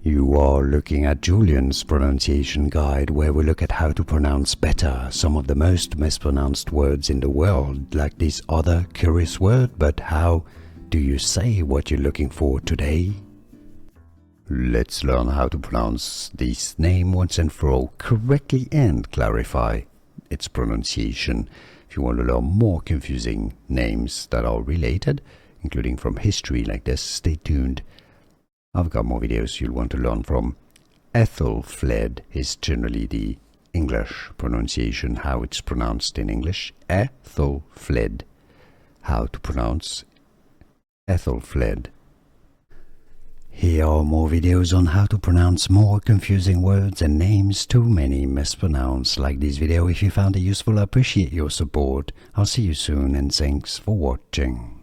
You are looking at Julian's pronunciation guide, where we look at how to pronounce better some of the most mispronounced words in the world, like this other curious word. But how do you say what you're looking for today? Let's learn how to pronounce this name once and for all correctly and clarify its pronunciation. If you want to learn more confusing names that are related, including from history like this, stay tuned. I've got more videos you'll want to learn from. Aethelflaed is generally the English pronunciation, how it's pronounced in English. Aethelflaed. How to pronounce Aethelflaed. Here are more videos on how to pronounce more confusing words and names too many mispronounced. Like this video if you found it useful. I appreciate your support. I'll see you soon and thanks for watching.